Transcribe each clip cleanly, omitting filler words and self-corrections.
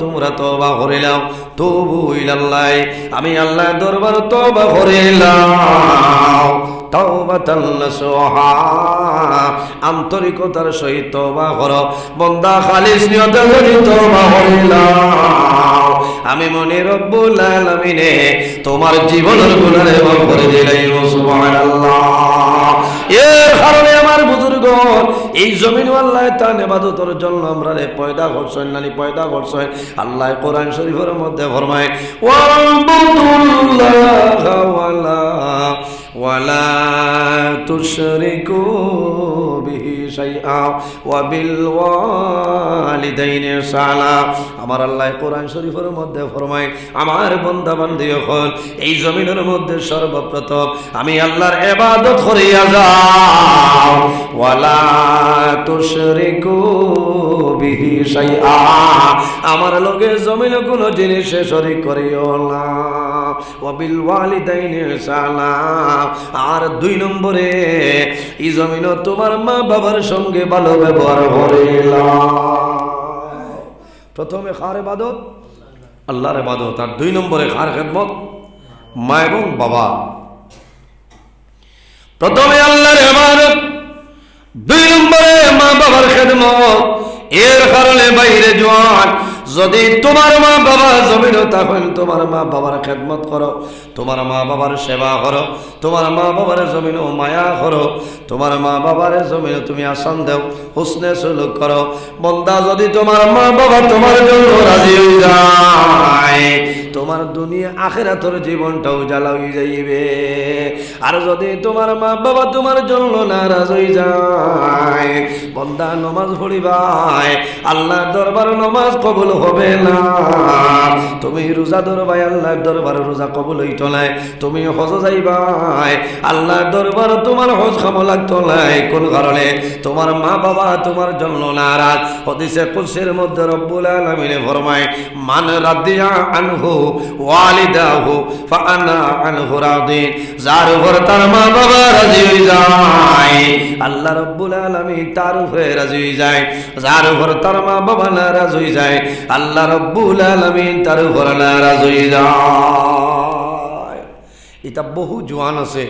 তোমরা তওবা করিলাম। তুবু ইলাল্লাহ, আমি আল্লাহ দরবার তওবা করিলাম। তাওবাতান নাসুহা, আন্তরিকতার সহিত তওবা করো বান্দা, খালিস নিয়তে যদি তওবা করিলাম, আমি মনে রব্বুল আলামিনে তোমার জীবনের গুনাহ মাফ করে দিলাম। সুবহানাল্লাহ। এর কারণে আমার বুজুর্গ, এই জমিন আল্লাহ তার ইবাদতের জন্য আমরা পয়দা করছেন, নানি পয়দা করছেন। আল্লাহ কোরআন শরীফের মধ্যে ফরমায়, ওয়াবুদুল্লাহ ওয়ালা তুশরিকু বিহি শাইআ ওয়া বিল ওয়ালিদাইনি ইহসানা। আমার আল্লাহ কোরআন শরীফের মধ্যে ফরমায়, আমার বান্দা বান্দি হল এই জমিনের মধ্যে সর্বপ্রথম আমি আল্লাহর ইবাদত করিয়া যাও। ওয়ালা তুশরিকু বিহি শাইআ, আমার লগে জমিন কোনো জিনিসে শরীক করিও না। ওয়া বিল ওয়ালিদাইনি ইহসানা, আর 2 নম্বরে এই জমিন তোমার মা বাবার সঙ্গে ভালো ব্যবহার করিলা। প্রথমে কার ইবাদত? আল্লাহর ইবাদত। আর 2 নম্বরে কার খেদমত? মা এবং বাবা। প্রথমে আল্লাহর ইবাদত, 2 নম্বরে মা বাবার খেদমত। এর কারণে বাইরে জওয়ান, যদি তোমার মা বাবা জমিন তখন তোমার মা বাবার খেদমত করো, তোমার মা বাবার সেবা করো, তোমার মা বাবার জমিন মায়া করো, তোমার মা বাবার জমিন তুমি আসান দেও, হুসনে সুলুক করো। বন্দা, যদি তোমার মা বাবা তোমার জন্য রাজি হয়ে যায়, তোমার দুনিয়া আখিরাতের জীবনটাও জ্বালা হয়ে যাইবে। আর যদি তোমার মা বাবা তোমার জন্য নারাজ হয়ে যায়, বন্দা নামাজ পড়িবাই, আল্লাহর দরবার নামাজ কবুল হবে না। তুমি রোজা ধরবাই, আল্লাহর দরবার রোজা কবুল হইত নাই। তুমি হজ যাইবাই, আল্লাহর দরবার তোমার হজ খামো লাগতো নাই। কোন কারণে? তোমার মা বাবা তোমার জন্য নারাজ। হাদিসে কুদসির মধ্যে রব্বুল আলামিন ফরমায়, মান রাদিয়া আনহু ওয়ালিদাহু ফাআনা আনহু রাদিন। যার উপর তার মা বাবা রাজি হয়ে যায়, আল্লাহ রব্বুল আলামিন তার উপরে রাজি হয়ে যায়। যার উপর তার মা বাবা নারাজ হয়ে যায়, আল্লাহ রব্বুল আলামিন তার উপর নারাজ হয়ে যায়। এটা বহু জওয়ান আছে,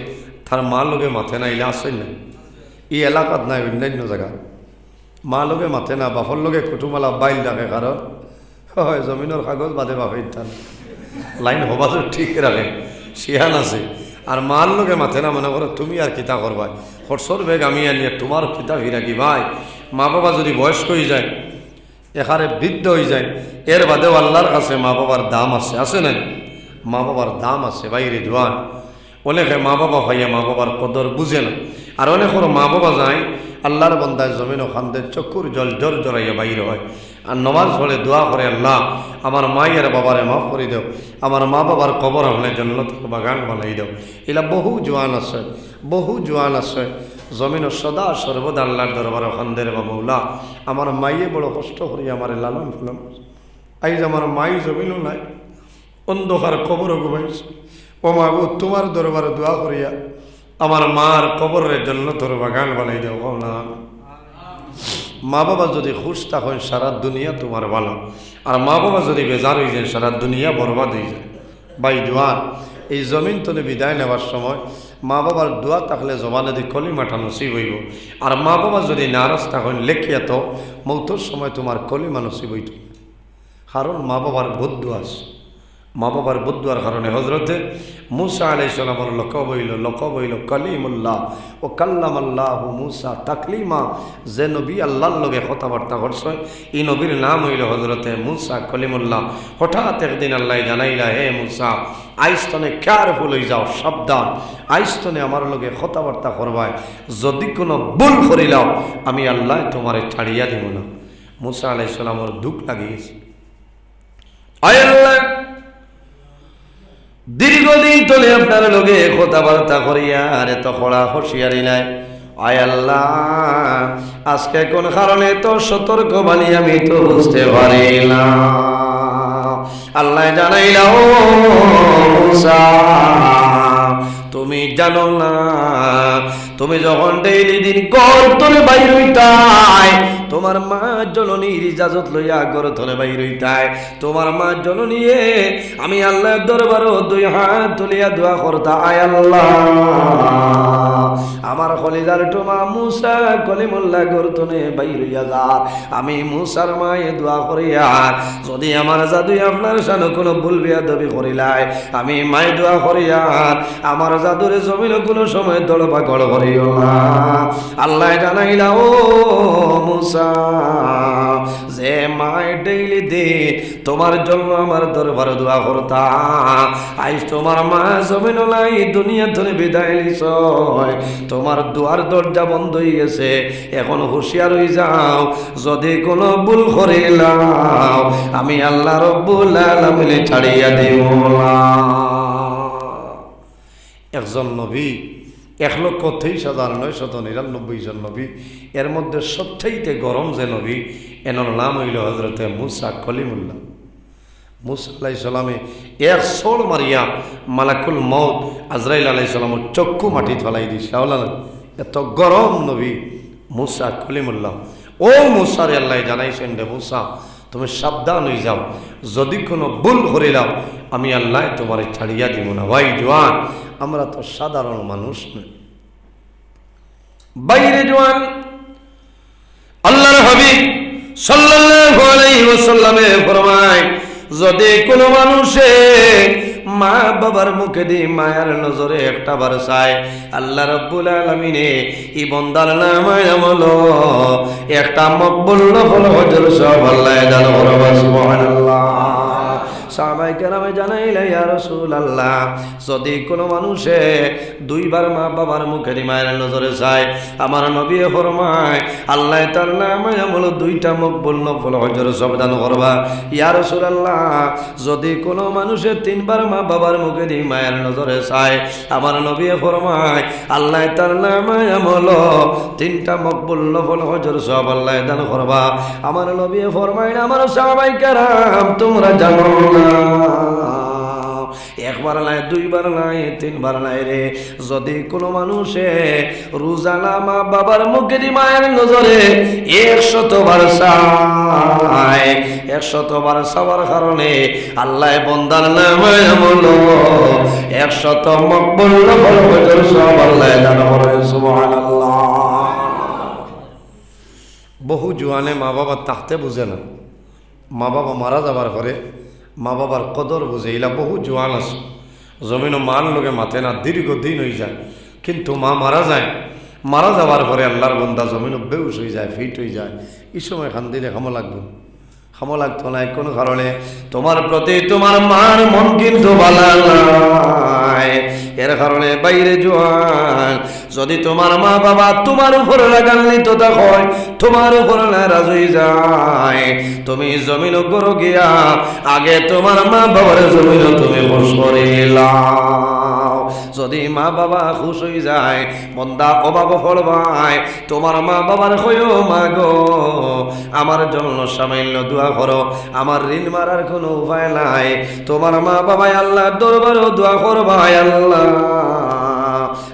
তার মা লোকে মাথে না, ইলা আসেন না এই এলাকাত নাই, অন্যান্য জায়গা মা লোকে মাথে না, বাপর লোকে কুটুমালা বাইল রাখে। কারণ হয় জমিনের কাগজ বাদে বাপের টান লাইন হবা তো ঠিক রাখে, শিয়ান আছে। আর মার লোকে মাথে না, মনে করো তুমি আর কিতা করবা, খরচর বেগ আমি আনিয়ে তোমার কিতা ফিরা কি ভাই। মা বাবা যদি বয়স্ক হয়ে যায়, এখানে বৃদ্ধ হয়ে যায়, এর বাদেও আল্লাহর কাছে মা বাবার দাম আছে, আছে না? মা বাবার দাম আছে বাইরে জোয়ান। অনেকে মা বাবা ভাইয়া মা বাবার কদর বুঝে না। আর অনেকের মা বাবা যায় আল্লাহর বন্দায় জমিন ওখানদের চক্ষুর জল জল জড়াইয়া বাইরে হয়। আর নমাজ পড়ে দোয়া করে, আল্লাহ আমার মায়ের বাবারে মাফ করে দেও, আমার মা বাবার কবর হলে জান্নাতের বাগান বানাই দেও। এলা বহু জোয়ান আছে, বহু জোয়ান আছে জমিন সদা সর্বদা আল্লাহর দরবার ওখানদের বা মৌলা আমার মাইয়ে বড় কষ্ট করি আমার লালন ফুলাম। আইজ আমার মাই জমিনও নাই, অন্ধকার কবরও ঘুমাইছে। ও মা গো, তোমার দরবারে দোয়া করিয়া আমার মার কবরের জন্য তোর বাগান বানাই দেও না। মা বাবা যদি খুশ থাকেন সারা দুনিয়া তোমার ভালো, আর মা বাবা যদি বেজার হয়ে যায় সারা দুনিয়া বরবাদ হয়ে যায়। ভাই জোয়ান, এই জমিন তলে বিদায় নেওয়ার সময় মা বাবার দোয়া থাকলে জবানে দিয়ে কলিমাটা নসিব হইব। আর মা বাবা যদি নারাজ থাকেন লেখিয়া তো মৌতর সময় তোমার কলিমা নসিব হইত। কারণ মা বাবার বদ্ধ আছে। মা বাবার বদুয়ার কারণে হজরতে মুসা আলাইহিস সালামের লকব হইল কালিমুল্লাহ ও কাল্লামাল্লাহু মুসা তাকলিমা। যে নবী আল্লাহর লগে কথাবার্তা করছে এই নবীর নাম হইল হজরতে মুসা কলিমুল্লাহ। হঠাৎ একদিন আল্লাহ জানাইলা, হে মুসা আইস্তনে কেয়ারফুল হয়ে যাও, সাবধান, আইস্তনে আমার লগে কথাবার্তা করবায়, যদি কোনো ভুল করিলাও আমি আল্লাহ তোমারে ছাড়িয়া দিব না। মুসা আলাইহিস সালামের দুঃখ লাগিয়েছে। আয় আল্লাহ, দীর্ঘদিন তোলে আপনার লোকে কথাবার্তা করিয়া আর এত খোড়া হুঁশিয়ারি নাই। আয় আল্লাহ, আজকে কোন কারণে তো সতর্ক বাণী আমি তো বুঝতে পারিলাম। আল্লাহ জানাইলা, ও মুসা তুমি জানো না তুমি যখন ডেইলি দিন ঘর তোলে বাইর হইতাই, তোমার মা জননীর ইজাজত লইয়া ঘর তোলে বাইর হইতাই, তোমার মা জননী আমি আল্লাহর দরবারে দুই হাত তুলিয়া দোয়া করতা, আয় আল্লাহ আমার খলিদার টোমা মুসা কলিমুল্লাহ ঘর তোলে বাইর হইয়া যা, আমি মুসার মায়ে দোয়া করিয়া যদি আমার জাদুই আপনার সামনে কোনো ভুল বেয়াদবি করিলাই, আমি মাই দোয়া করিয়া আমার জাদুরে জমিন কোনো সময় দড়বা গড় করিও না। আল্লাহ জানাইলা ও মুসা যে মাই ডেইলি দিন তোমার জন্য আমার দরবার দোয়া করতা, আজ তোমার মা জমিন লাই দুনিয়া ধরে বিদায় লিছ, তোমার দুয়ার দরজা বন্ধ হয়ে গেছে, এখন হুঁশিয়ার হয়ে যাও, যদি কোনো ভুল করিলাম আমি আল্লাহ রব্বুল আলামিন ছাড়িয়া দেব না। একজন নবী 1,23,999 জন নবী, এর মধ্যে সবচাইতে গরম যে নবী এনার নাম হইল হযরতে মুসা কলিমুল্লাহ। মুসা আলাইহিস সালামে এক সোল মারিয়া মালাকুল মউত আজরাইল আলাইহিস সালামের চক্ষু মাটি ফেলাই দিছে। এত গরম নবী মুসা কলিমুল্লাহ। ও মুসারে আল্লাহ জানাইছেন রে মুসা তুমি সাবধান হয়ে যাও, যদি কোনো ভুল করিলাম আমি আল্লাহ তোমার ছাড়িয়া দিব না। ভাই জওয়ান, আমরা তো সাধারণ মানুষ নই, বাইরে জওয়ান আল্লাহর হাবিব সাল্লাল্লাহু আলাইহি ওয়াসাল্লামে ফরমায়, যদি কোনো মানুষে মা বাবার মুখে দিয়ে মায়ার নজরে একটা বার চায়, আল্লাহ রাব্বুল আলামিনে ই বন্দার নামায় আমল একটা মকবুল নফল হজর সব আল্লাহ দান করবে। সুবহানাল্লাহ। সাহাবায়ে কেরামে জানাইলে ইয়া রাসূলুল্লাহ, যদি কোনো মানুষে দুইবার মা বাবার মুখে দিয়ে মায়ের নজরে চায়, আমার নবী ফরমায় আল্লাহ তার নামে আমল দুইটা মকবুল নফল হজর সব দান করবা। ইয়া রাসূলুল্লাহ, যদি কোনো মানুষে তিনবার মা বাবার মুখে দিয়ে মায়ের নজরে চায়, আমার নবী ফরমায় আল্লাহ তার নামে আমল তিনটা মকবুল নফল হজর সব আল্লাহ দান করবা। আমার নবী ফরমায় আমার সাহাবায়ে কেরাম তোমরা জানো না, একবার নাই দুইবার নাই তিনবার নাই রে, যদি কোনো মানুষে রোজানা মা বাবার মুখে দি মায়ের নজরে 100 বার চায়, 100 বার চাওয়ার কারণে আল্লাহ বন্দার নামে আমল 100 মকবুল নফল হজর সব আল্লাহ দান করে। সুবহানাল্লাহ। বহু জোয়ানে মা বাবা তাহতে বুঝে না, মা বাবা মারা যাবার পরে মা বাবার কদর বুঝে, এলা বহু জোয়ান আছে জমিনও মান লোকে মাথে না, দীর্ঘদিন হয়ে যায়, কিন্তু মা মারা যায়, মারা যাওয়ার পরে আল্লাহর বন্দা জমিনও বেউস হয়ে যায়, ফিট হয়ে যায়, এই সময় খান দিলে খামো লাগবে, খামো লাগতো না কোনো কারণে। তোমার প্রতি তোমার মার মন কিন্তু ভালো নাই, এর কারণে বাইরে জোয়ান যদি তোমার মা বাবা তোমার উপর রাগান্বিত হয়, তোমার উপর নারাজ হয়ে যায়, তুমি জমিন করো গিয়া আগে তোমার মা বাবার জমিন তুমি খুশ করিলাম। যদি মা বাবা খুশ হয়ে যায় বন্দা অভাব ফলবায়, তোমার মা বাবার কইও মা গো আমার জন্য সামান্য দোয়া করো, আমার ঋণ মারার কোনো উপায় নাই, তোমার মা বাবাই আল্লাহর দরবারও দোয়া করবা, আল্লাহ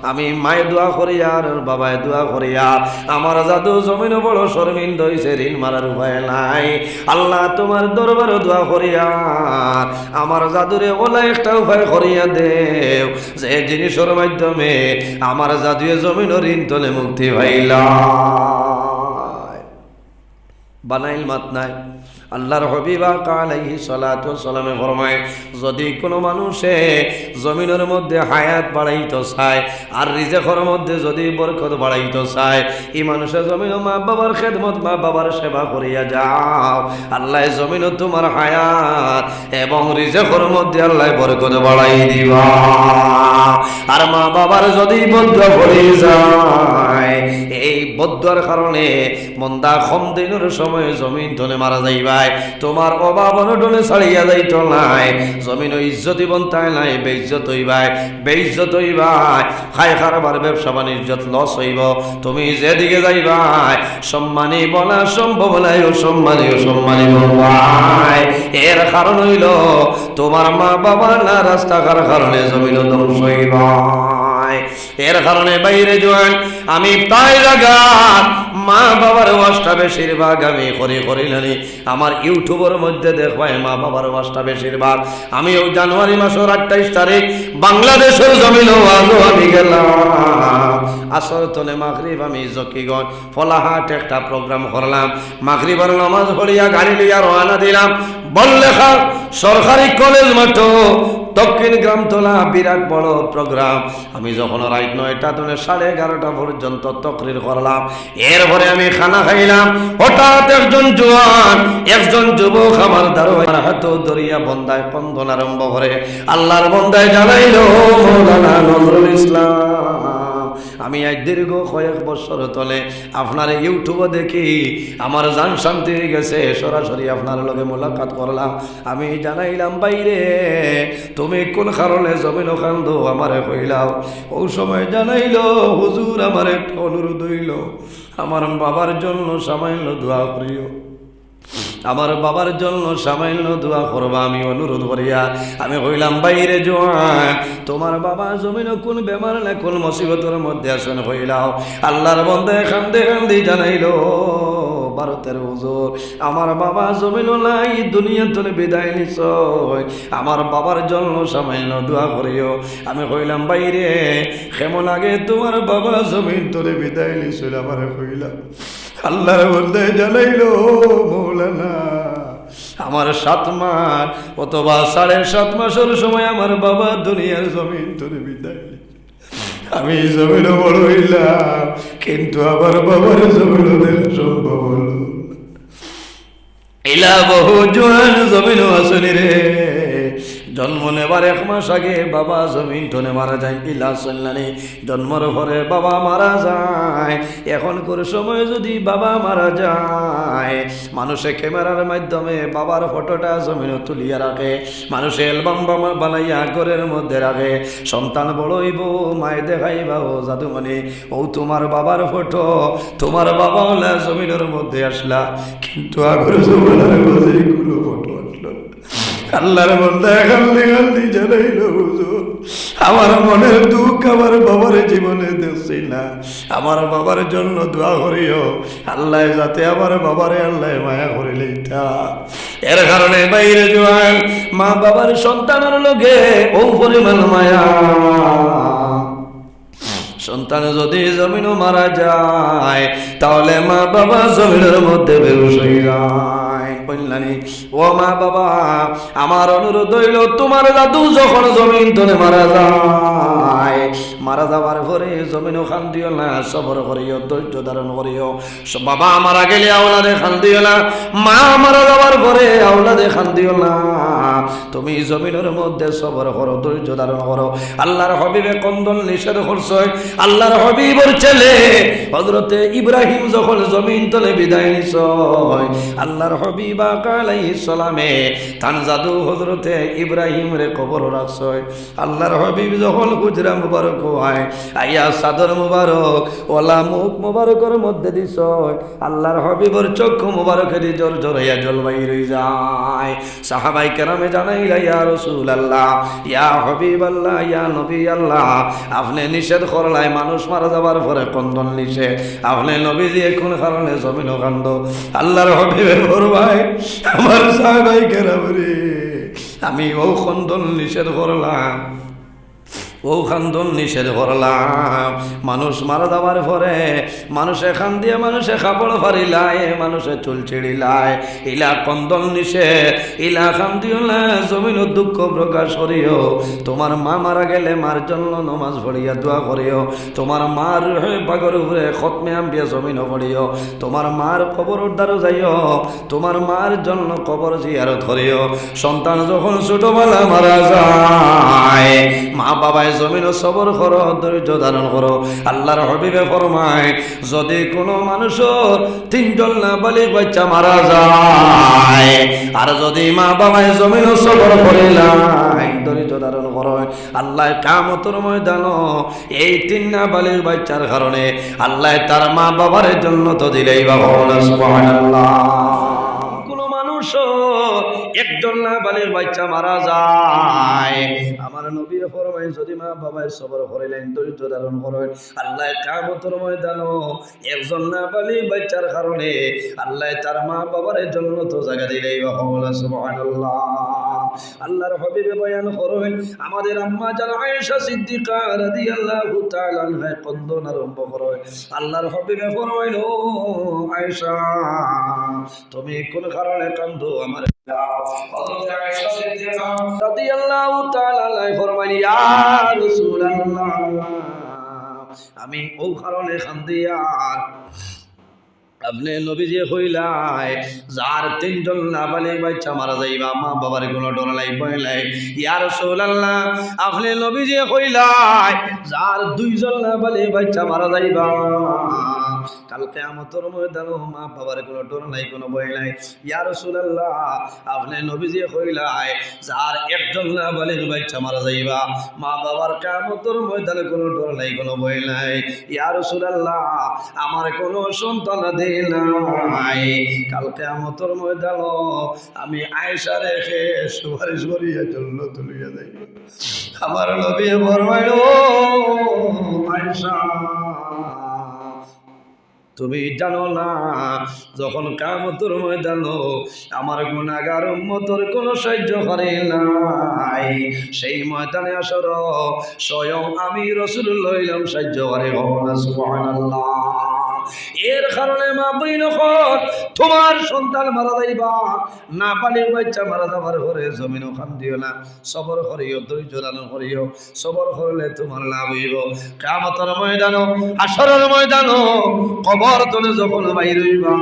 আমি মায়ে দোয়া করি আর বাবায় দোয়া করি আর আমার জাদু জমিন বড় শর্মিন্দ হইছে, ঋণ মারার উপায় নাই, আল্লাহ তোমার দরবারও দোয়া করি আর আমার জাদুরে ওলা একটা উপায় করিয়া দেও, যে জিনিসের মাধ্যমে আমার জাদুয়ে জমিন ঋণ তলে মুক্তি পাইলা। বানাইল মাত নাই। আল্লাহর হাবিব আলাইহিস সালাতু ওয়াস সালামে ফরমায়, যদি কোনো মানুষে জমিনের মধ্যে হায়াত বাড়াইতে চায় আর রিজেকের মধ্যে যদি বরকত বাড়াইতে চায়, এই মানুষের জমিন মা বাবার খেদমত মা বাবার সেবা করিয়া যাও, আল্লাহ জমিন তোমার হায়াত এবং রিজেকের মধ্যে আল্লাহ বরকত বাড়াই দিবা। আর মা বাবার যদি বদুয়া করে যায়, এই বদুয়ার কারণে মন্দা কম দিনের সময় জমিন ধনে মারা যাইবা, তোমার অভাব অনটনে ছাড়িয়া যাইত নাই, জমিন ইজ্জতি বন্তায় নাই, বেইজ্জত হইবাই, বেইজ্জত হইবাই, খাই খারবার ব্যবসা বাণিজ্যত লস হইব, তুমি যেদিকে যাইবাই সম্মানী বলা সম্ভব নাই, অসম্মানী অসম্মানী বলবাই, এর কারণ হইল তোমার মা বাবা না রাস্তা থাকার কারণে জমিন ধ্বংস হইবাই। নাই। এর কারণে বাইরে জোয়ান আমি তাই লাগা মা বাবার ওয়াজটা বেশিরভাগ আমি করিলানি আমার ইউটিউবের মধ্যে দেখবাই মা বাবার ওয়াজটা বেশিরভাগ আমি ওই জানুয়ারি মাসের 28 তারিখ বাংলাদেশের জমিনে ওয়াজও আমি গেলাম আসর তলে মাগরিব আমি জকিগঞ্জ ফলাহাট একটা প্রোগ্রাম করলাম মাগরিবের নামাজ পড়িয়া গাড়ি লিয়া রওনা দিলাম বললেখা সরকারি কলেজ মাঠ দক্ষিণ গ্রামতলা বিরাট বড় প্রোগ্রাম আমি যখন রাত 9টা থেকে 11:30 পর্যন্ত তকরির করলাম এরপরে আমি খানা খাইলাম হঠাৎ একজন জওয়ান একজন যুবক আমার দারোয়ান হাত ধরিয়া বন্দায় বন্ধন আরম্ভ করে আল্লাহর বন্দায় জানাইলো মাওলানা নজরুল ইসলাম আমি আজ দীর্ঘ কয়েক বছর তলে আপনার ইউটিউবে দেখি আমার জান শান্তি হয়ে গেছে সরাসরি আপনার লগে মোলাকাত করলাম আমি জানাইলাম বাইরে তুমি কোন কারণে জমিন কান্দো আমারে কইলাও ওই সময় জানাইলো হুজুর আমার একটা অনুরোধ হইল আমার বাবার জন্য সামান্য দোয়া করিও আমার বাবার জন্য সামান্য দোয়া করবা আমি অনুরোধ করিয়া আমি কইলাম বাইরে জোয়ান তোমার বাবা জমিন কোন বেমার না কোন মুসিবতের মধ্যে আছেন কইলাও আল্লাহর বন্দে কান্দে কান্দে জানাইলো ভারতের হুজুর আমার বাবা জমিন নাই দুনিয়া থেকে বিদায় নিছ আমার বাবার জন্য সামান্য দোয়া করিও আমি কইলাম বাইরে কেমন আগে তোমার বাবা জমিন থেকে বিদায় নিছিল আমারে কইলাম আল্লাহর বন্দে জানাইলো মৌলানা আমার 7 মাস অথবা 7.5 মাসের সময় আমার বাবা দুনিয়ার জমিন থেকে বিদায় আমি জমিন বড় হইলাম কিন্তু আমার বাবার জমিন দেখা সম্ভব হলো ইলা বহু জোয়ান জমিন আসনি রে জন্ম নেবার 1 মাস আগে বাবা জমিন টনে মারা যায় ইলা সল্লানি জন্মর পরে বাবা মারা যায় এখনকার সময় যদি বাবা মারা যায় মানুষে ক্যামেরার মাধ্যমে বাবার ফটোটা জমিনে তুলিয়া রাখে মানুষে অ্যালবাম বানাইয়া ঘরের মধ্যে রাখে সন্তান বড় হইব মায়ে দেখাইবা ও জাদুমণি ও তোমার বাবার ফটো তোমার বাবা হলে জমিনের মধ্যে আসলা কিন্তু আগের জমানার মধ্যে কোনো ফটো আসলো আল্লাহর বান্দা কান্দি কান্দি জানাইলো হুজুর আমার মনের দুঃখ আমার বাবার জীবনে দেখছি না আমার বাবার জন্য দোয়া করিও আল্লাহ যাতে আমার বাবারে আল্লাহ মায়া করে লইতা এর কারণে বাইরে জোয়ান মা বাবার সন্তানের লগে ও পরিমাণ মায়া সন্তান যদি জমিনও মারা যায় তাহলে মা বাবা জমিনের মধ্যে বেহুশ হয়ে যায় বললানি ও মা বাবা আমার অনুরোধ হইল তোমার দাদু যখন জমিন তলে মারা যায় মারা যাওয়ার পরে জমিনও খান দিও না সবর করিও ধৈর্য ধারণ করিও বাবা মারা গেলে আওলাদে খান দিও না মা মারা যাওয়ার পরে আওলাদে খান দিও না তুমি জমিনের মধ্যে সবর করো ধৈর্য ধারণ করো আল্লাহর হাবিবে কন্দন নিষেধ করছে আল্লাহর হাবিবের ছেলে হযরতে ইব্রাহিম যখন জমিন তলে বিদায় নিছ আল্লাহর হাবিব আলাইহিস সালামে তান জাদু হযরতে ইব্রাহিম রে কবর রাখছে আল্লাহর হাবিব যখন হুজরা মুবারক হয় আইয়া সাদর মুবারক ওলা মুখ মুবারকের মধ্যে দিছ আল্লাহর হাবিবের চক্ষু মুবারকে দি জোর জোর হইয়া জলবাই রই যায় সাহাবাই কেরামে জানাইলা ইয়া রাসূলুল্লাহ ইয়া হাবিবাল্লাহ ইয়া নবী আল্লাহ আপনি নিষেধ করলাই মানুষ মারা যাবার পরে কন্দন নিছে আপনি নবীজি কোন কারণে জমিন কান্দ আল্লাহর হাবিবে ভাই আমার সাহাবাই কেরাম রে আমি ও কন্দন নিষেধ করলাম ও খান্দন নিষেধ করলাম মানুষ মারা যাওয়ার পরে মানুষে খান দিয়ে মানুষে কাপড় ফারিলায় মানুষে চুল ছিড়িলায় ইলা কন্দন নিষেধ ইলা খান দিও না জমিন দুঃখ প্রকাশ করিও তোমার মা মারা গেলে মার জন্য নমাজ পড়িয়া দোয়া করিও তোমার মার পাগর উপরে খতমে আম্বিয়া জমিন পড়িও তোমার মার কবর উদ্ধার যাইও তোমার মার জন্য কবর জিয়ারত করিও সন্তান যখন ছোটবেলা মারা যায় মা বাবা জমিন সবর করো ধৈর্য ধারণ করো আল্লাহর হাবিবে ফরমায় যদি কোনো মানুষের 3 জন নাবালিগ বাচ্চা মারা যায় আর যদি মা বাবায় জমিন সবর করে লাই ধৈর্য ধারণ করো আল্লাহ কিয়ামতের ময়দানে এই 3 নাবালিগ বাচ্চার কারণে আল্লাহ তার মা বাবার জন্য তো দিলেই বাবা সুবহানাল্লাহ। কোন মানুষ বছর একজন না বালির বাচ্চা মারা যায়, আমার নবী ফরমায় যদি মা বাবাই সবর করিলেন, ধৈর্য ধারণ করেন, আল্লাহ কিয়ামতের ময়দানও একজন না বালির বাচ্চার কারণে আল্লাহ তার মা বাবার জন্য তো জায়গা দিলেই বা সুবহানাল্লাহ। আল্লাহর হাবিবে বয়ান করেন, আমাদের আম্মা জান আয়েশা সিদ্দিকা রাদিয়াল্লাহু তাআলা আনহা কন্দন আরম্ভ করেন। আল্লাহর হাবিবে ফরমাইল, ও আয়েশা তুমি কোন কারণে কান্দো আমার হযরত আয়েশা সিদ্দিকা রাদিয়াল্লাহু তাআলা আনহা ফরমাইল, ইয়া রাসূলুল্লাহ আমি ও কারণে কান্দি, আর আপনি নবীজি কইলাই যার তিনজন নাবালিগ বাচ্চা মারা যাইবা মা বাবার কোনো ডর নাই ভয় নাই। ইয়া রাসূলুল্লাহ আপনি নবীজি কইলাই যার দুইজন নাবালিগ বাচ্চা মারা যাইবা কাল কিয়ামতের ময়দানে মা বাবার কোনো ডর নাই কোনো ভয় নাই। ইয়া রাসূলুল্লাহ আপনি নবীজি কইলাই যার একজন নাবালিগ বাচ্চা মারা যাইবা মা বাবার কিয়ামতের ময়দানে কোনো ডর নাই কোনো ভয় নাই। ইয়া রাসূলুল্লাহ আমার কোনো সন্তান নাই, কাল কিয়ামতের ময়দানে আমি আয়েশা রেখে সুপারিশ করিয়া জন্য তুলিয়া যাইব। আমার নবী ফরমাইল, আয়েশা তুমি জানো না যখন কিয়ামতের ময়দানে আমার গুনাহগার উম্মতের কোনো সাহায্য করে নাই, সেই ময়দানে আসর স্বয়ং আমি রাসূলুল্লাহ হইলাম সাহায্য করে। সুবহানাল্লাহ। এর কারণে মা বইন তোমার সন্তান মারা যাইবা না বালির বাচ্চা মারা যাবার ঘরে জমিনও খান দিও না, সবর করিও, ধৈর্য ধারণ করিও, সবর করলে তোমার লাভ হইব। কিয়ামতের ময়দানও হাসরের ময়দানও কবর তলে যখন বাইর হইবা,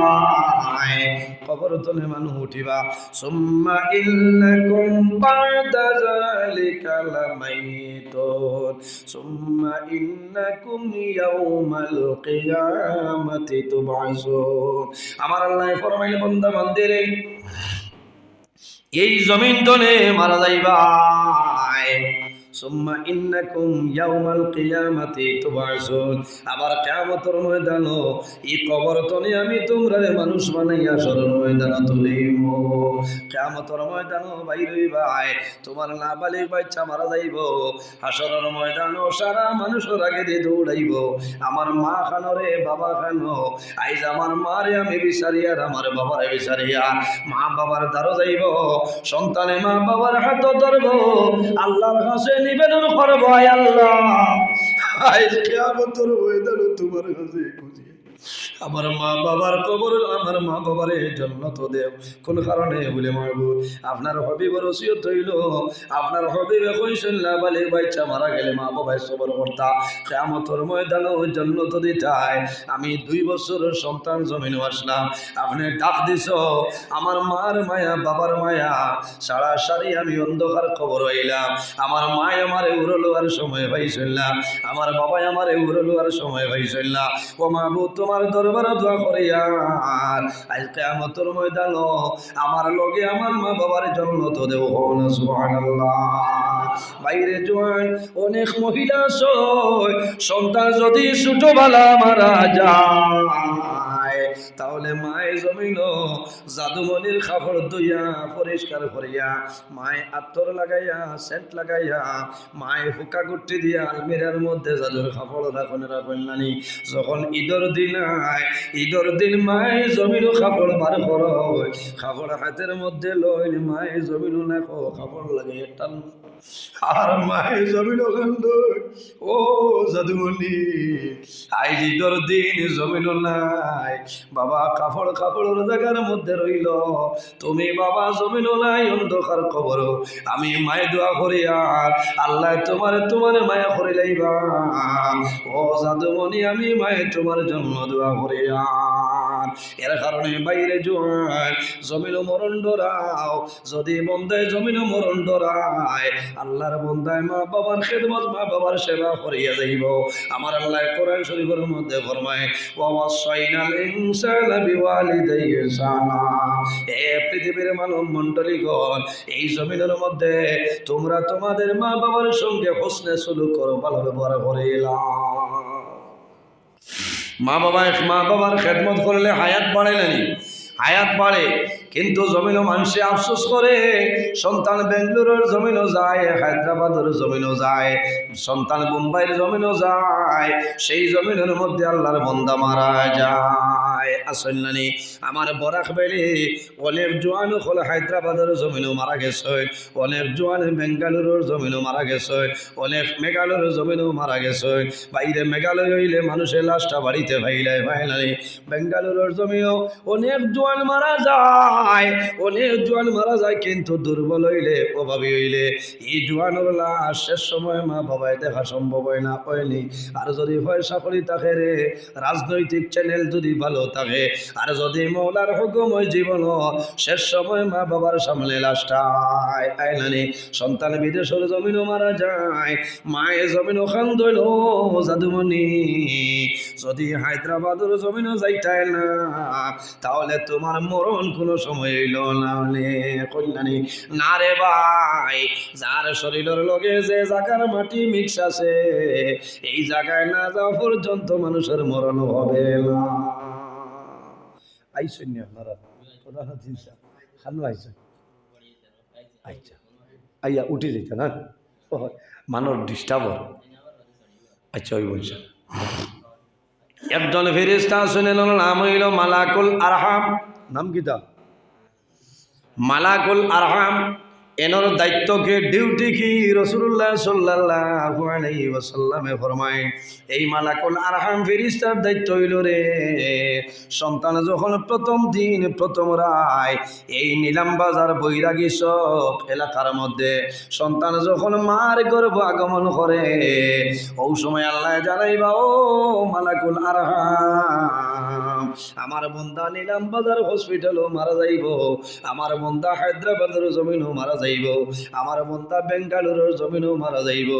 কবর তলে মানুষ উঠিবা, সুম্মা ইন্নাকুম বা'দা যালিকা লামাইতুন সুম্মা ইন্নাকুম ইয়াউমাল কিয়ামাতি তুবআসুন। আমার আল্লাহ ফরমাইল, বান্দা বান্দিরে এই জমিন তলে মারা যাইবা, সুম্মা ইন্নাকুম ইয়াউমাল কিয়ামাতি তুবআসুন। আবার কিয়ামতের ময়দানে এই কবর তলে আমি তোমরারে মানুষ বানাইয়া হাসরের ময়দানে তুলিব। কিয়ামতের ময়দানে বাইর হইবা, তোমার নাবালিগ বাচ্চা মারা যাইব, হাসরের ময়দানে সারা মানুষের আগে দিয়ে দৌড়াইব, আমার মা খানরে বাবা খানো, আইজ আমার মারে আমি বিচারিয়া আমার বাবারে বিচারিয়া মা বাবার দ্বারা যাইব, সন্তানে মা বাবার হাত ধরব, আল্লাহর কাছে নিবেদন করবো, আল্লাহ আজ কিয়ামতের ময়দানে তোমার কাছে খুঁজি আমার মা বাবার কবর, আমার মা বাবার জান্নাত দেব। কোন কারণে বলে মাহবুব আপনার হাবিবের ওসিয়ত হইল, আপনার হাবিবে কইছেন না বালির বাচ্চা মারা গেলে মা বাবাই সবর করতা, কিয়ামতের ময়দানে জান্নাত দিতাই। আমি 2 বছরের সন্তান জমিনে আসলাম, আপনি ডাক দিছ আমার মার মায়া বাবার মায়া, সারা সারি আমি অন্ধকার কবর হইলাম, আমার মায় আমারে উড়লোয়ার সময় পাইছিল না, আমার বাবাই আমারে উড়লোয়ার সময় পাইছিল না। ও মাহবুব তোমার দরবারে দোয়া করিয়া আজ কিয়ামতের ময়দানে আমার লগে আমার মা বাবার জান্নাত দেও। সুবহানাল্লাহ। বাইরে জোয়ান অনেক মহিলা সন্তান যদি ছোটবেলা মারা যায় তাহলে মায়ের জমিন জাদুমনির কাপড় ধুইয়া পরিষ্কার করিয়া মায় আতর লাগাইয়া সেন্ট লাগাইয়া মায় ফুকা গুটি দিয়া আলমিরার মধ্যে জাদুর কাপড় রাখেন নানি। যখন ঈদের দিন ঈদের দিন মায় জমিন কাপড় বার কর, কাপড় হাতের মধ্যে লইল মায় জমিন নাখো কাপড় লাগাইয়া টান, আর মায়ের জমিন ও জাদুমণি আজ ঈদের দিন জমিন নাই, বাবা কাপড় কাপড়ের জায়গার মধ্যে রইল, তুমি বাবা জমিন নাই অন্ধকার কবর, আমি মায়ে দোয়া করি আর আল্লাহ তোমার মায়া করে লাইবা। ও জাদুমণি আমি মায়ে তোমার জন্য দোয়া করি আর এর কারণে বাইরে জোয়ান জমিন মরণ ডরাও, যদি বন্দায় জমিন মরণ ডরায় আল্লাহর বন্দায় মা বাবার খেদমত মা বাবার সেবা করিয়া যাইব। আমার আল্লাহ কোরআন শরীফের মধ্যে ফরমায় ওয়াসাইনাল ইনসানা বিওয়ালিদাইহি ইহসানা। এ পৃথিবীর মানব মণ্ডলীগণ এই জমিনের মধ্যে তোমরা তোমাদের মা বাবার সঙ্গে হোসনে সুলুক করো, ভালো ব্যবহার করিলা। মা বাবার খেদমত করলে হায়াত বাড়ে নানি, হায়াত বাড়ে। কিন্তু জমিনও মানুষে আফসোস করে, সন্তান বেঙ্গালুরুর জমিনও যায়, হায়দ্রাবাদের জমিনও যায়, সন্তান মুম্বাইয়ের জমিনও যায়, সেই জমিনের মধ্যে আল্লাহর বান্দা মারা যায়। আসলে আমার বরাক বেলি অনেক জোয়ান হল হায়দ্রাবাদের জমিনও মারা গেছে, অনেক জোয়ান বেঙ্গালুরুর জমিনও মারা গেছে, অনেক মেঘালয়ের জমিনও মারা গেছে। বাইরে মেঘালয় হইলে মানুষের লাশটা বাড়িতে ভাইলাই, বেঙ্গালুরুর জমিনও অনেক জোয়ান মারা যায়, অনেক জোয়ান মারা যায়, কিন্তু দুর্বল হইলে, অভাবী হইলে এই জোয়ানের লাশ শেষ সময় মা বাবায় দেখা সম্ভব হয় না, হয়নি। আর যদি পয়সা করি থাকে রে, রাজনৈতিক চ্যানেল যদি ভালো থাকে, আর যদি মৌলার হুকুম ওই জীবন শেষ সময় মা বাবার সামনে লাশটায় আইনানি। সন্তান বিদেশের জমিনও মারা যায়, মায়ের জমিনও খান দইল জাদুমণি। যদি হায়দ্রাবাদের জমিনও যাইতাই না, তাহলে তোমার মরণ কোনো সময় হইল না কল্যাণী না রে ভাই। যার শরীরের লগে যে জায়গার মাটি মিক্স আছে, এই জায়গায় না যাওয়া পর্যন্ত মানুষের মরণ হবে না। আইসেন আপনারা খানো আইসেন, আচ্ছা আইয়া উঠে যেত না মানুষ ডিস্টার্ব। আচ্ছা ওই বলছেন একজন ফেরেশতা শুনে নাম হইল মালাকুল আরহাম। নাম কি তা? মালাকুল আরহাম। এনর দায়িত্ব কি, ডিউটি কি? রাসূলুল্লাহ সাল্লাল্লাহু আলাইহি ওয়াসাল্লামে ফরমায়, এই মালাকুল আরহাম ফেরেশতার দায়িত্ব হইল রে, সন্তান যখন প্রথম দিন প্রথম রায় এই নিলামবাজার বৈরাগী চক এলাকার মধ্যে সন্তান যখন মার গর্ভ আগমন করে, ওই সময় আল্লাহ জানাইবা, ও মালাকুল আরহাম, আমার বন্দা নিলামবাজার হসপিটালও মারা যাইব, আমার বন্দা হায়দ্রাবাদের জমিনও মারা যাইব, আমার বন্দা বেঙ্গালুরুর জমিনও মারা যাইব।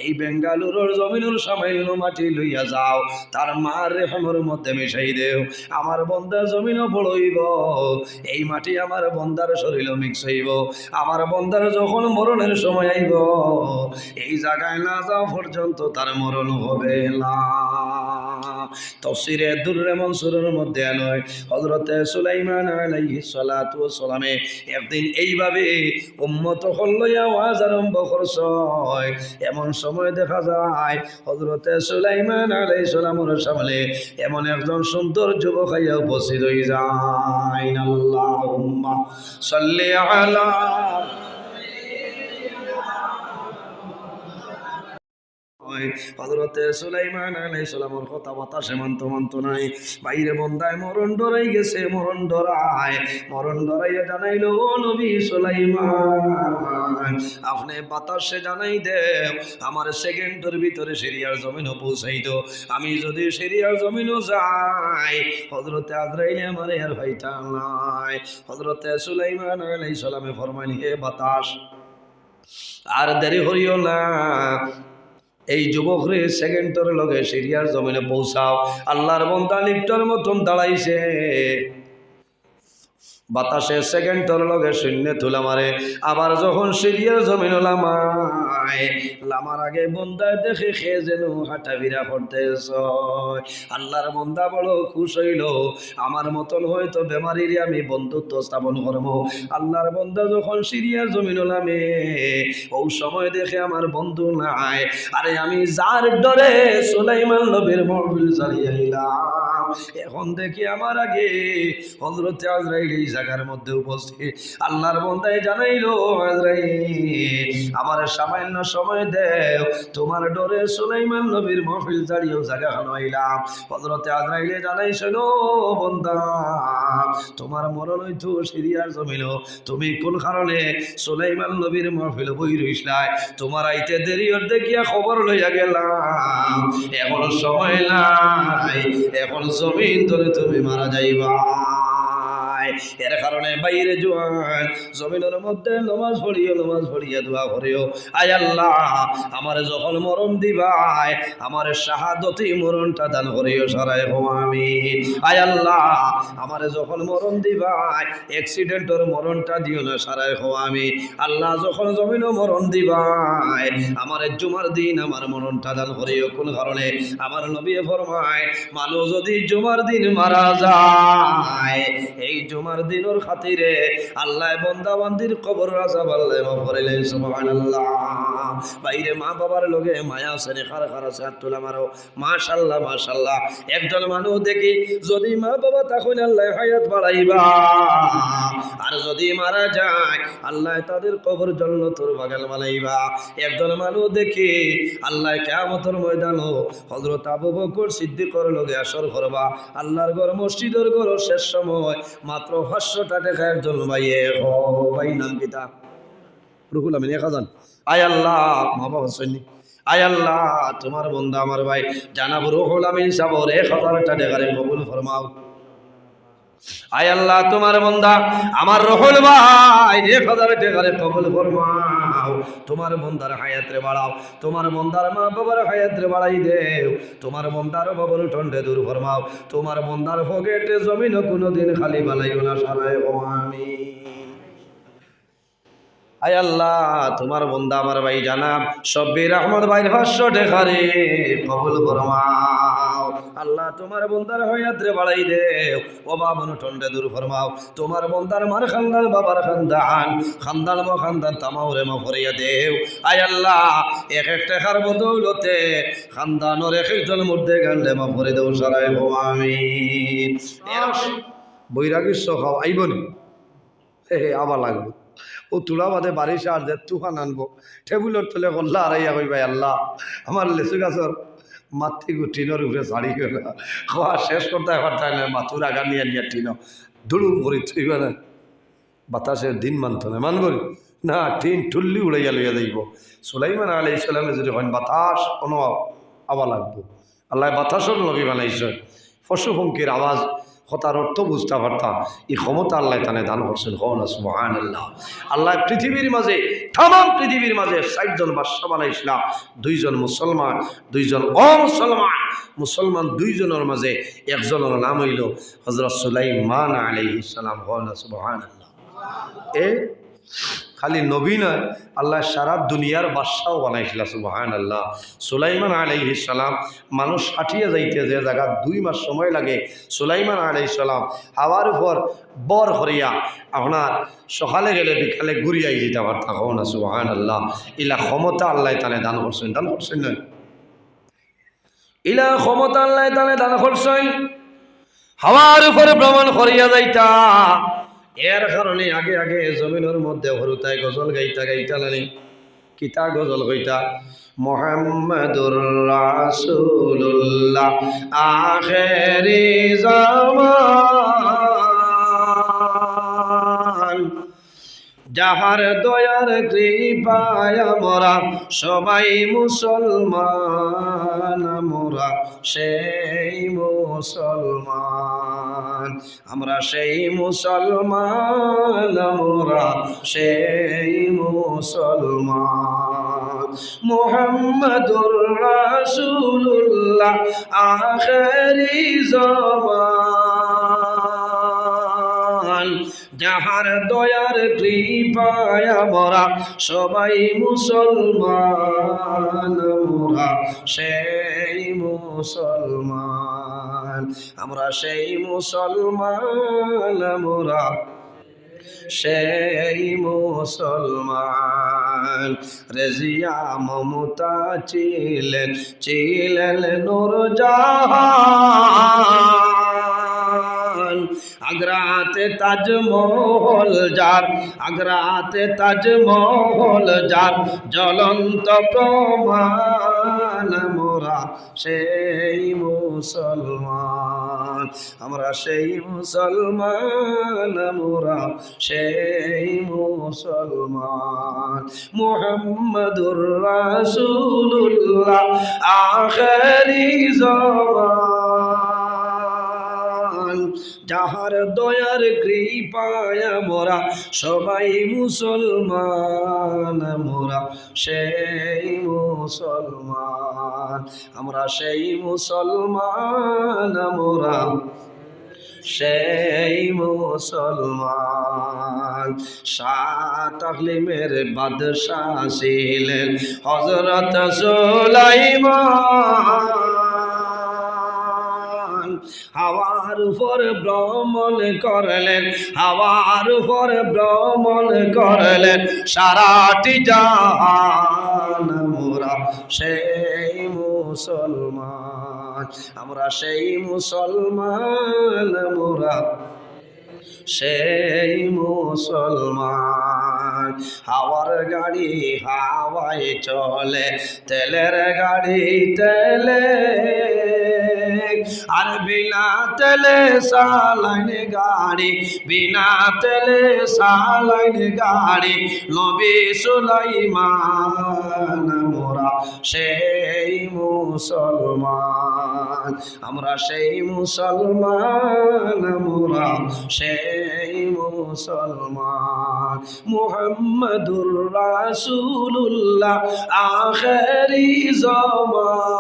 এই বেঙ্গালুরুর জমিনের সামান্য মাটি লইয়া যাও, তার মার রেহমের মধ্যে মিশাই দেও, আমার বন্দার জমিনও বড়ইব, এই মাটি আমার বন্দার শরীরও মিক্স হইব। আমার বন্দার যখন মরণের সময় আইব, এই জায়গায় না যাওয়া পর্যন্ত তার মরণ হবে না। তাফসীরে দুররে মনসুরের মধ্যে নয়, হযরতে সুলাইমান আলাইহিস সালাতু ওয়াস সালামে একদিন এইভাবে উম্মত হলইয়া ওয়াজ আরম্ভ করছে। এমন সময় দেখা যায় হযরতে সুলাইমান আলাইহিস সালামের সামনে এমন একজন সুন্দর যুবক আইয়া উপস্থিত হয়ে যায়। আল্লাহুম্মা সাল্লি আলা হযরতে সুলাইমান আলাইহিস সালামের কথা বাতাসে মানতো নাই। বাইরে বন্দায় মরণ ডরাই গেছে, মরণ ডরাইয়া জানাইলো, ও নবী সুলাইমান, আপনি বাতাসে জানাই দেব আমার সেকেন্ডের ভিতরে সিরিয়ার জমিনও পৌঁছাইতো। আমি যদি সিরিয়ার জমিনও যাই, হযরতে আজরাইল আমার আর ভাইটা নাই। হযরতে সুলাইমান আলাইহিস সালামে ফরমান, হে বাতাস, আর দেরি করিও না, এই যুবক রে সেকেন্ডের লগে সিরিয়ার জমিনে পৌঁছাও। আল্লাহর বান্দা লিফটের মতন দাঁড়াইছে, বাতাসে সেকেন্ডের লগে শূন্য তুলা মারে। আবার যখন সিরিয়ার জমিন লামার আগে বন্দায় দেখে খে যেন হাঁটা বিরা করতেছ। আল্লাহর বন্দা বড় খুশ হইল, আমার মতন হয়তো বেমারির আমি বন্ধুত্ব স্থাপন করবো। আল্লাহর বন্দা যখন সিরিয়ার জমিন নামে, ওই সময় দেখে আমার বন্ধু নাই। আরে আমি যার ডরে সুলাইমান নবীর মাহফিল চালিয়ে আইলাম, এখন দেখি আমার আগে হযরতে আজরাইল এই জায়গার মধ্যে উপস্থিত। আল্লাহর বান্দায় জানাইলো, আজরাইল আমার সামান্য সময় দেও, তোমার ডরে সুলাইমান নবীর মাহফিল চালিয়েও জায়গা আইলাম। হযরতে আজরাইলে জানাইছিল, বান্দা তোমার মরণ হইতো সিরিয়ার জমিন, তুমি কোন কারণে সুলাইমান নবীর মাহফিল বই রইছলাই, তোমার আইতে দেরি হতে দেখিয়া খবর লইয়া গেলাম, এখন সময় নাই, এখন জমিন ধরে তুমি মারা যাইবা। এর কারণে বাইরে জোয়ান জমিনের মধ্যে নামাজ পড়িয়া দোয়া করিও, আয় আল্লাহ আমার যখন মরণ দিবাই, আমার শাহাদতি মরণটা দান করিও সারাই আমিন। আয় আল্লাহ আমার যখন মরণ দিবাই, অ্যাক্সিডেন্টের মরণটা দিও না সারাই আমিন। আল্লাহ যখন জমিনও মরণ দিবাই, আমার জুমার দিন আমার মরণটা দান করিও। কোন কারণে? আমার নবী ফরমায়, মানুষ যদি জুমার দিন মারা যায়, এই জুমার দিনের খাতিরে আল্লাহ বান্দা বান্দির কবর আযাব আল্লাহ মাফ করিলে সুবহানাল্লাহ। বাইরে মা বাবার লগে মায়া আছে খার খার আছে তুলা মারো মাশাআল্লাহ মাশাআল্লাহ। একজন মানুষ দেখি যদি মা বাবা তখন আল্লাহ হায়াত বাড়াইবা, আর যদি মারা যায় আল্লাহ তাদের কবর জান্নাতের বাগান বানাইবা। একজন মানুষ দেখি আল্লাহ কিয়ামতের ময়দানে হযরত আবু বকর সিদ্দিকের লগে আসর করবা। আল্লাহর ঘর মসজিদের ঘর শেষ সময় মাত্র 500 টাকা একজন ভাইয়ে ভাই নাম কিতা রুহুল আমিন 1000। আয় আল্লাহ মা বাবা শুনি, আয় আল্লাহ তোমার বন্ধা আমার ভাই জানাব রুহুল আমিন সাহেবের 1000 টাকা কবুল ফরমাও। আয় আল্লাহ তোমার বন্ধা আমার রুহুল ভাই 1000 টাকা কবুল ফরমাও। তোমার বন্দার হায়াতে বাড়াও, তোমার বন্দার মা বাবার হায়াতে বাড়াই দেও, তোমার বন্দার বাবার ঠন্ডে দূর ফরমাও, তোমার বন্দার পকেটে জমিন কোনোদিন খালি বানাইও না সারায় ও আমিন। আয় আল্লাহ তোমার বন্দা আমার ভাই জানাব শব্বির আহমদ ভাইয়ের 500 টাকা কবুল ফরমাও। আল্লাহ তোমার বন্দার হায়াতে বাড়াই দেও, ও বাবন ঠন্ডে দূর ফরমাও, তোমার বন্দার মার খানদান বাবার খানদান খানদান মা খানদান তামাউরে মা ফরিয়া দেও। আয় আল্লাহ এক এক টাকার বদৌলতে খানদানের এক একজন মধ্যে গান্ডে মা ফরে দেও সারায় ও আমিন। বৈরাগীর সখাও আইবনি হে আবার লাগবে ও তুলা বাদে বারিশ আর যে তুফান আনবো টেবিলের তলে গল্লা আড়াইয়া কই ভাই আল্লাহ আমার লেচু গাছর মাতৃ টিনের উপরে ছাড়ি গেল খাওয়া শেষ করতে পারতাম না মাথুর আগা নিয়ে নিয়ে টিন দুড়ুম করি থইব না বাতাসের দিন মানত না মানবরি না টিন ঠুল্লি উড়াইয়া লইয়া যাইব। সুলাইমান আলাইহিস সালামে যদি হয় বাতাস কোনো আওয়া লাগবো, আল্লাহ বাতাসর নবী বানাইছে পশু পঙ্খির আওয়াজ কথার অর্থ বুঝতে পারতাম। এই ক্ষমতা আল্লাহ তানে দান করছেন হন সুবহানাল্লাহ। আল্লাহ পৃথিবীর মাঝে তাম পৃথিবীর মাঝে 60 জন বাদশা বানাইছিলাম, 2 জন মুসলমান 2 জন অমুসলমান। মুসলমান 2 জনের মাঝে একজনের নাম হইল হযরত সুলাইমান আলাইহিস সালাম হন সুবহানাল্লাহ। এ খালি নবী নয় আল্লাহ সারা দুনিয়ার বাদশাও বানাইছিল সুবহানাল্লাহ। সুলাইমান আলাইহিস সালাম মানুষ হাঁটিয়ে যাইতে যে জায়গা 2 মাস সময় লাগে সুলাইমান আলাইহিস সালাম হাওয়ার উপর বর হরিয়া আপনার সকালে গেলে বিকালে ঘুরিয়াই যেতে পারতা হো না সুবহানাল্লাহ। ইলা ক্ষমতা আল্লাহ তাআলা দান করছেন না ইলা ক্ষমতা আল্লাহ তাআলা দান করছেন হাওয়ার উপর ভ্রমণ করিয়া যাইতা। এর কারণে আগে আগে জমিনের মধ্যে হরুতায় গজল গাইতা গাইতা নানি কিতা গজল গাইতা মুহাম্মাদুর রাসূলুল্লাহ আখেরি জামান, যাহার দয়ার কৃপায় আমরা সবাই মুসলমান, আমরা সেই মুসলমান, আমরা সেই মুসলমান, আমরা সেই মুসলমান। মুহাম্মাদুর রাসূলুল্লাহ আখেরি জামান, যাহার দয়ার কৃপায় আমরা সবাই মুসলমান, আমরা সেই মুসলমান, আমরা সেই মুসলমান, আমরা সেই মুসলমান। রেজিয়া মমতা ছিলেন নূরজাহান, আগ্রাতে তাজমহল যার, আগ্রাতে তাজমহল যার জ্বলন্ত প্রমাণ, আমরা সেই মুসলমান, আমরা সেই মুসলমান, আমরা সেই মুসলমান। মুহাম্মাদুর রাসূলুল্লাহ আখেরি জামান, যাহার দয়ার কৃপায় মোরা সবাই মুসলমান, মোরা সেই মুসলমান, আমরা সেই মুসলমান, মোরা সেই মুসলমান। সাত আকলিমের বাদশাহ ছিলেন হযরত সুলাইমান, হাওয়ার উপর ভ্রমণ করলেন, হাওয়ার উপর ভ্রমণ করলেন সারাটি জাহান। আমরা সেই মুসলমান, আমরা সেই মুসলমান, আমরা সেই মুসলমান। হাওয়ার গাড়ি হাওয়ায় চলে, তেলের গাড়ি তেলে, আর বিনা তেলে চালাইন গাড়ি, বিনা তেলে চালাইন গাড়ি নবী সুলাইমান। আমরা সেই মুসলমান, আমরা সেই মুসলমান, আমরা সেই মুসলমান। মুহাম্মাদুর রাসূলুল্লাহ আখেরি জামান,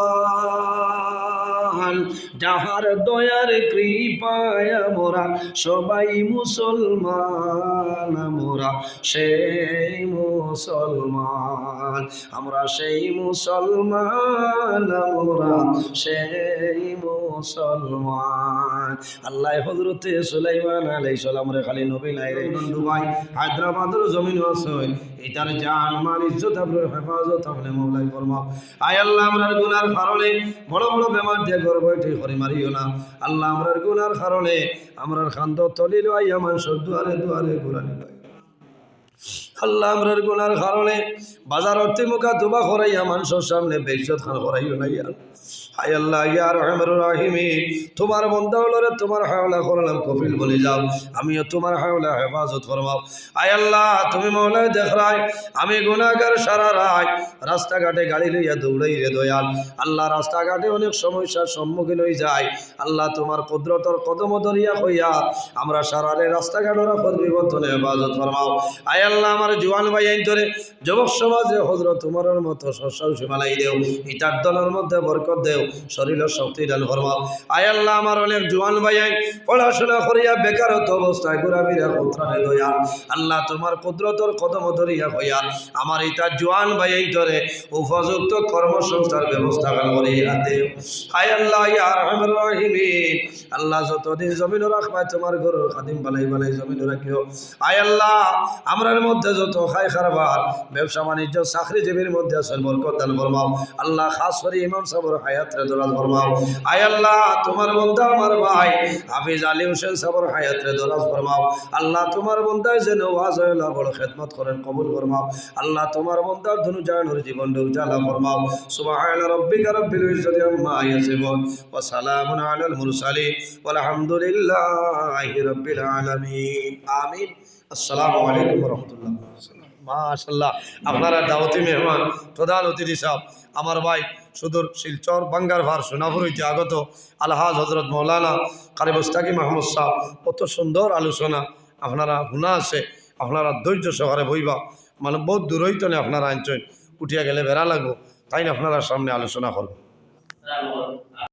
যাহার দয়ার কৃপায় আমরা সবাই মুসলমান। আমরা সেই মুসলমান, আমরা সেই মুসলমান, আমরা সেই মুসলমান। আল্লাহ হযরতে সুলাইমান আলাইহিস সালাম রে খালি নবী নাই রে বন্ধু ভাই, হায়দ্রাবাদের জমিন আছে এটার জান মান ইজ্জত আপনার হেফাজত আপনি মওলাই ফরমাও। আয় আল্লাহ আমরার গুনার কারণে বড় বড় বেমার দিয়ে ঘর বইতে করে মারিও না আল্লাহ। আমরার গুনার কারণে আমরার খান্দ তলিল আইয়া মানুষের দুয়ারে দুয়ারে ঘুরানি ভাই আল্লাহ। আমরার গুনার কারণে বাজার অর্থে মুখা দুবা করাইয়া মানুষের সামনে বেইজ্জত খান করাইও না ইয়া। হায় আল্লাহ ইয়া রহমান রাহিমিন, তোমার বান্দা হলরে তোমার হাওলা করলাম কফিল বলে যাও, আমিও তোমার হাওলা হেফাজত ফরমাও। আয় আল্লাহ তুমি মওলায় দেখরাই আমি গুনাহগার সারা রাত রাস্তাঘাটে গাড়ি লইয়া দৌড়াই রে দয়াল। আল্লাহ রাস্তাঘাটে অনেক সমস্যার সম্মুখীন হয়ে যায় আল্লাহ, তোমার কুদরতর কদম ধরিয়া হইয়া আমরা সারারে রাস্তাঘাটের উপর বিবর্তনে হেফাজত ফরমাও। আয় আল্লাহ আমার জওয়ান ভাই আইন ধরে যুবক সমাজে হযরত তোমার মতো সসাউ সীমালাই দেও, ইটার দলের মধ্যে বরকত দেও, শরীরের শক্তি দান ফরমাও। আয় আল্লাহ আমার অনেক জওয়ান ভাই পড়াশোনা করিয়া বেকারত্ব অবস্থায় ঘোরাফেরা করতে দয়া আল্লাহ, তোমার কুদরতর কদম ধরিয়া হইয়া আমার ইটা জওয়ান ভাই ধরে উপযুক্ত কর্মসংস্থার ব্যবস্থা করিয়া দেও। আয় আল্লাহ ইয়া রহমান রহিমিন, আল্লাহ যতদিন জমিন রাখবায় তোমার ঘরের খাদিম বালাই বালাই জমিন রাখিও। আয় আল্লাহ আমরার মধ্যে যত খাই খারবার ব্যবসা বাণিজ্য চাকরিজীবীর মধ্যে আছেন বরকত দান ফরমাও। আল্লাহ খাস করে ইমাম সাহেবের হায়াত রে দরাজ ফরমাও। আয় আল্লাহ তোমার বান্দা আমার ভাই হাফিজ আলী হোসেন সাহেবের হায়াত রে দরাজ ফরমাও। আল্লাহ তোমার বান্দায় যেন ওয়াজ হইলা বড় খেদমত করেন কবুল ফরমাও। আল্লাহ তোমার বান্দার দুনু জাহানের জীবন উজালা ফরমাও। সুবহান রাব্বিকা রাব্বিল ইজ্জাতি আম্মা ইয়াসিফুন ওয়া সালামুন আলাল মুরসালিন ওয়াল হামদুলিল্লাহি রাব্বিল আলামিন। আমিন। আসসালামু আলাইকুম ওয়া রাহমাতুল্লাহ। মাশাআল্লাহ আপনারা দাওয়াতি মেহমান প্রধান অতিথি সাহেব আমার ভাই সুদূর শিলচর বাঙ্গার ভার সোনাপুর হইতে আগত আলহাজ হজরত মৌলানা কারি মুস্তাকি মাহমুদ সাহেব, কত সুন্দর আলোচনা আপনারা শুনা আছে। আপনারা ধৈর্য সহকারে বইবা, মানে বহুত দূর হইতে আপনারা আনছেন, উঠিয়া গেলে বেড়া লাগবো, তাই আপনারা সামনে আলোচনা করবো।